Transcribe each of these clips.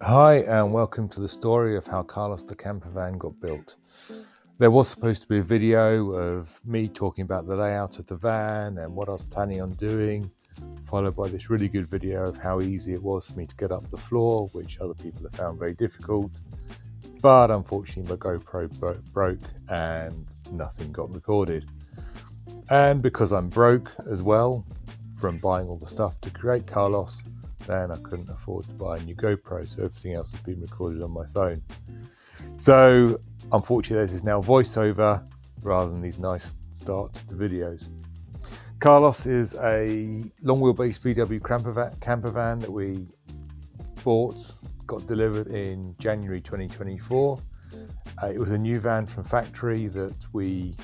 Hi and welcome to the story of how Carlos the Campervan got built. There was supposed to be a video of me talking about the layout of the van and what I was planning on doing, followed by this really good video of how easy it was for me to get up the floor, which other people have found very difficult. But unfortunately my GoPro broke and nothing got recorded. And because I'm broke as well from buying all the stuff to create Carlos, then I couldn't afford to buy a new GoPro, so everything else has been recorded on my phone. So unfortunately this is now voiceover rather than these nice starts to videos. Carlos is a long wheelbase VW campervan that we got delivered in January 2024. It was a new van from factory that we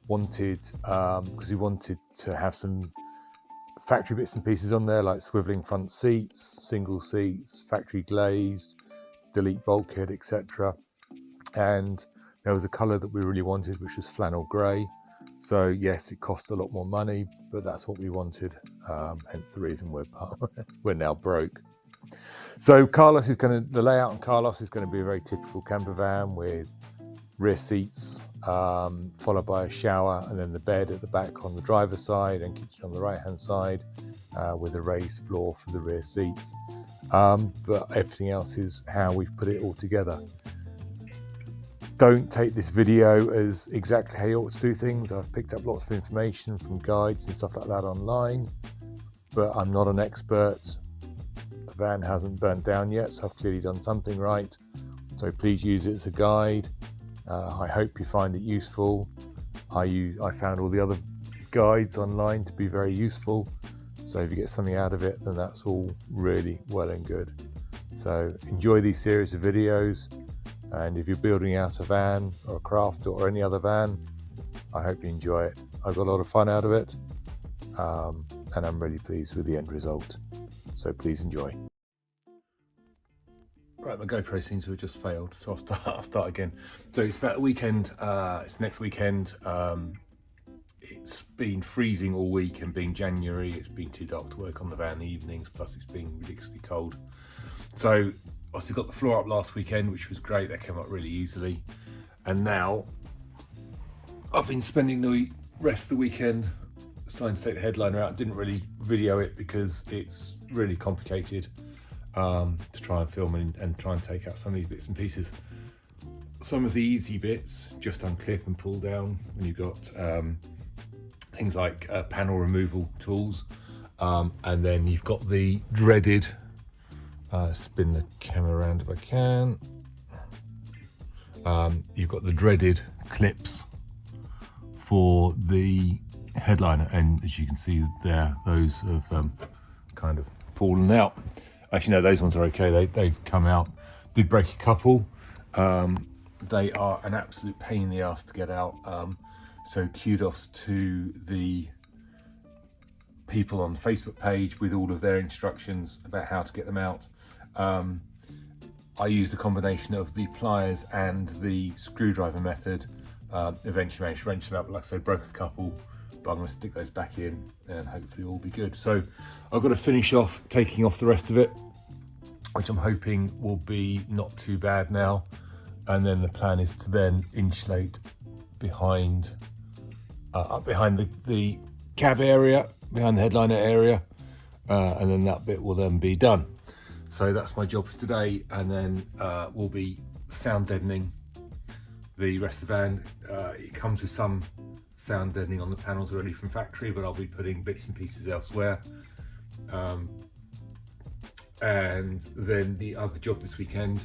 wanted because we wanted to have some factory bits and pieces on there, like swiveling front seats, single seats, factory glazed, delete bulkhead, etc. And there was a colour that we really wanted, which was flannel grey. So yes, it cost a lot more money, but that's what we wanted. Hence the reason we're now broke. So the layout on Carlos is going to be a very typical camper van with rear seats, followed by a shower, and then the bed at the back on the driver's side and kitchen on the right hand side, with a raised floor for the rear seats. But everything else is how we've put it all together. Don't take this video as exactly how you ought to do things. I've picked up lots of information from guides and stuff like that online, but I'm not an expert. The van hasn't burnt down yet, so I've clearly done something right. So please use it as a guide. I hope you find it useful. I found all the other guides online to be very useful. So if you get something out of it, then that's all really well and good. So enjoy these series of videos. And if you're building out a van or a craft or any other van, I hope you enjoy it. I got a lot of fun out of it. And I'm really pleased with the end result. So please enjoy. Right, my GoPro seems to have just failed, so I'll start again. So it's about a weekend, it's next weekend. It's been freezing all week, and being January, it's been too dark to work on the van in the evenings, plus it's been ridiculously cold. So obviously got the floor up last weekend, which was great, that came up really easily. And now I've been spending the rest of the weekend starting to take the headliner out. I didn't really video it because it's really complicated to try and film and try and take out some of these bits and pieces. Some of the easy bits just unclip and pull down when you've got things like panel removal tools, and then you've got the dreaded spin the camera around if I can. You've got the dreaded clips for the headliner, and as you can see there, those have kind of fallen out. Actually no, those ones are okay, they've come out. Did break a couple. They are an absolute pain in the ass to get out, so kudos to the people on the Facebook page with all of their instructions about how to get them out. I used a combination of the pliers and the screwdriver method. Eventually managed to wrench them out, but like I said, broke a couple, but I'm going to stick those back in and hopefully all be good. So I've got to finish off taking off the rest of it, which I'm hoping will be not too bad now. And then the plan is to then insulate behind, up behind the cab area, behind the headliner area, and then that bit will then be done. So that's my job for today, and then we'll be sound deadening the rest of the van. It comes with some sound deadening on the panels already from factory, but I'll be putting bits and pieces elsewhere. And then the other job this weekend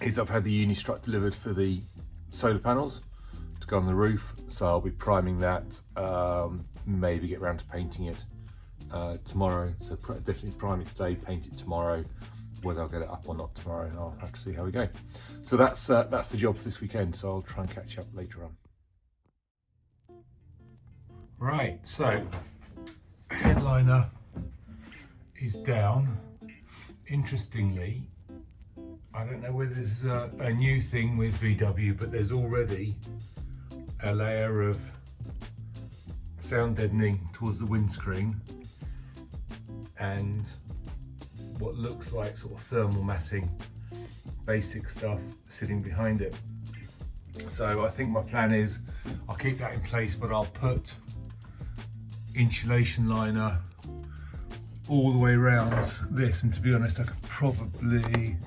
is I've had the uni strut delivered for the solar panels to go on the roof, so I'll be priming that, maybe get around to painting it tomorrow. So definitely prime it today, paint it tomorrow, Whether I'll get it up or not tomorrow, I'll have to see how we go. So that's the job for this weekend, so I'll try and catch up later on. Right, so headliner is down. Interestingly, I don't know whether this is a new thing with VW, but there's already a layer of sound deadening towards the windscreen and what looks like sort of thermal matting, basic stuff sitting behind it. So I think my plan is I'll keep that in place, but I'll put insulation liner all the way around this. And to be honest, I could probably,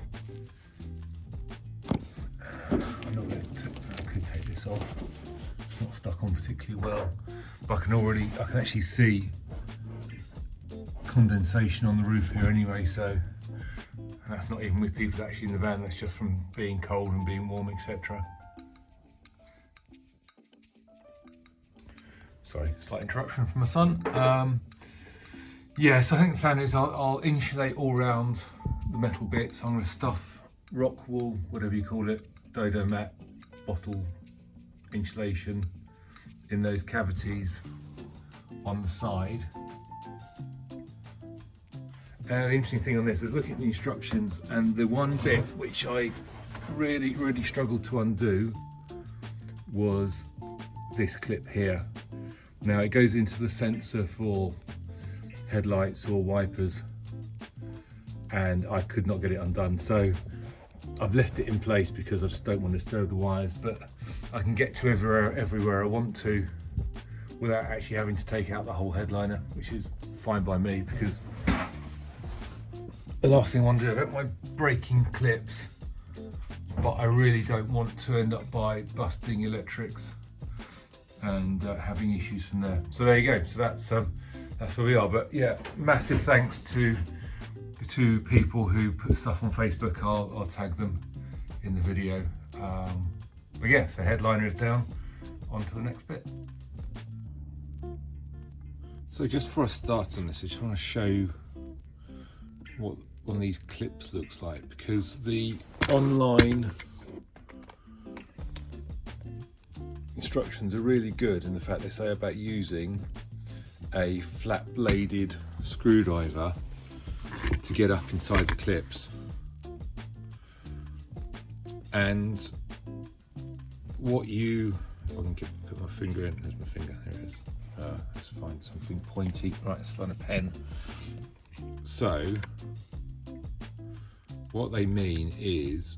I could take this off. It's not stuck on particularly well, but I can actually see condensation on the roof here anyway. So, and that's not even with people actually in the van, that's just from being cold and being warm, etc. Sorry, slight interruption from my son. Yes, I think the plan is I'll insulate all around the metal bits. I'm going to stuff rock wool, whatever you call it, dodo mat, bottle insulation in those cavities on the side. The interesting thing on this is looking at the instructions, and the one bit which I really struggled to undo was this clip here. Now it goes into the sensor for headlights or wipers, and I could not get it undone, so I've left it in place because I just don't want to disturb the wires, but I can get to everywhere I want to without actually having to take out the whole headliner, which is fine by me, because the last thing I want to do, I don't mind breaking clips, but I really don't want to end up by busting electrics and having issues from there. So there you go. So that's where we are. But yeah, massive thanks to the two people who put stuff on Facebook. I'll tag them in the video. But yeah, so headliner is down. On to the next bit. So just before I start on this, I just want to show you what one of these clips looks like, because the online instructions are really good in the fact they say about using a flat bladed screwdriver to get up inside the clips. And what you, if I can put my finger in, there's my finger, here it is. Let's find something pointy. Right, let's find a pen. So what they mean is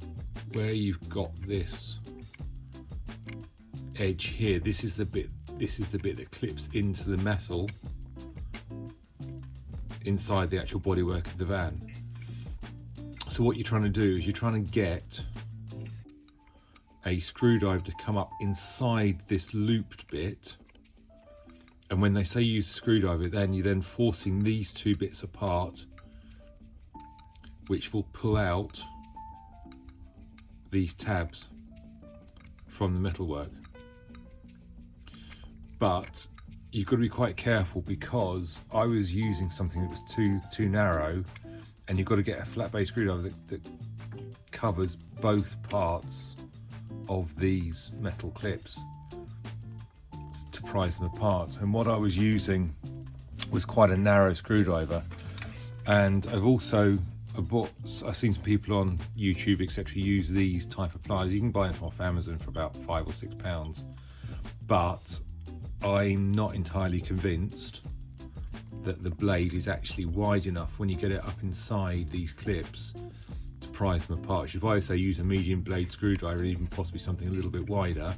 where you've got this edge here, this is the bit that clips into the metal inside the actual bodywork of the van. So what you're trying to do is you're trying to get a screwdriver to come up inside this looped bit, and when they say use a screwdriver, then you're then forcing these two bits apart, which will pull out these tabs from the metalwork. But you've got to be quite careful, because I was using something that was too narrow, and you've got to get a flat base screwdriver that covers both parts of these metal clips to prise them apart. And what I was using was quite a narrow screwdriver, and I've seen some people on YouTube etc use these type of pliers. You can buy them off Amazon for about £5 or £6, but I'm not entirely convinced that the blade is actually wide enough when you get it up inside these clips to prise them apart. You should probably say use a medium blade screwdriver, even possibly something a little bit wider,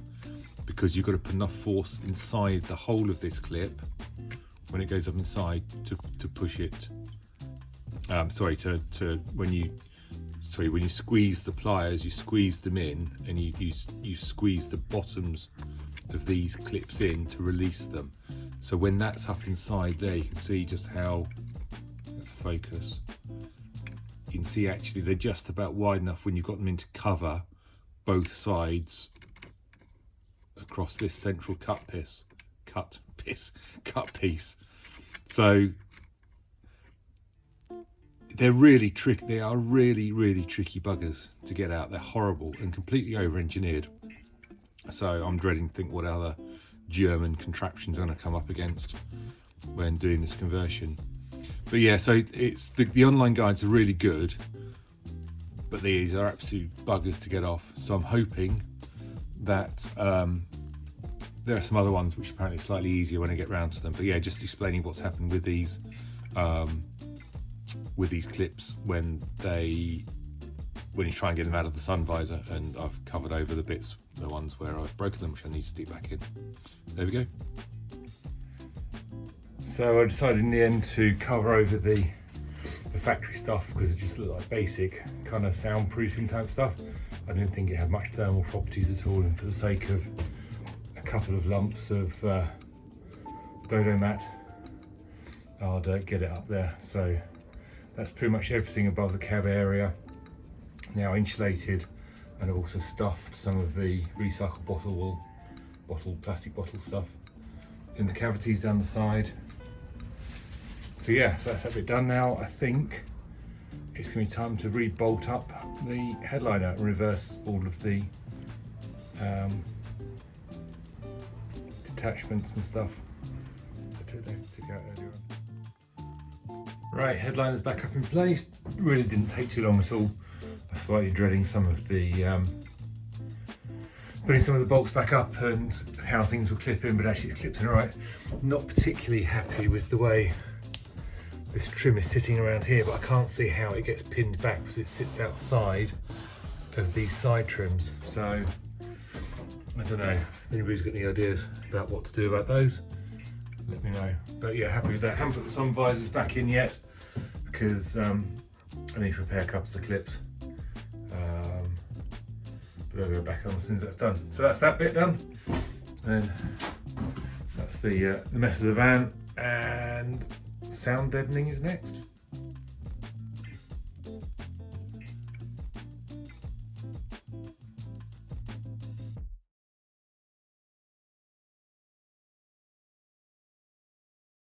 because you've got to put enough force inside the whole of this clip when it goes up inside to push it. When you squeeze the pliers, you squeeze them in, and you squeeze the bottoms of these clips in to release them. So when that's up inside there, you can see just how, let's focus, you can see actually they're just about wide enough when you've got them in to cover both sides across this central cut piece. So they're really tricky. They are really, really tricky buggers to get out. They're horrible and completely over-engineered. So I'm dreading to think what other German contraptions I'm going to come up against when doing this conversion. But yeah, so it's the online guides are really good, but these are absolute buggers to get off. So I'm hoping that there are some other ones which are apparently slightly easier when I get round to them. But yeah, just explaining what's happened with these clips when you try and get them out of the sun visor, and I've covered over the ones where I've broken them, which I need to stick back in. There we go. So I decided in the end to cover over the factory stuff because it just looked like basic kind of soundproofing type stuff. I didn't think it had much thermal properties at all, and for the sake of a couple of lumps of Dodo mat, I'll get it up there. So that's pretty much everything above the cab area now insulated, and I've also stuffed some of the recycled plastic bottle stuff in the cavities down the side. So yeah, so that's that bit done now. I think it's going to be time to re-bolt up the headliner and reverse all of the detachments and stuff that I took out earlier on. Right, headliner's back up in place. Really didn't take too long at all. I'm slightly dreading some of the putting some of the bolts back up and how things will clip in, but actually it's clipped in all right. Not particularly happy with the way this trim is sitting around here, but I can't see how it gets pinned back because it sits outside of these side trims. So I don't know, if anybody's got any ideas about what to do about those, let me know. But yeah, happy with that. Haven't put the sun visors back in yet because I need to repair a couple of the clips. But I'll go back on as soon as that's done. So that's that bit done. And that's the mess of the van, and sound deadening is next.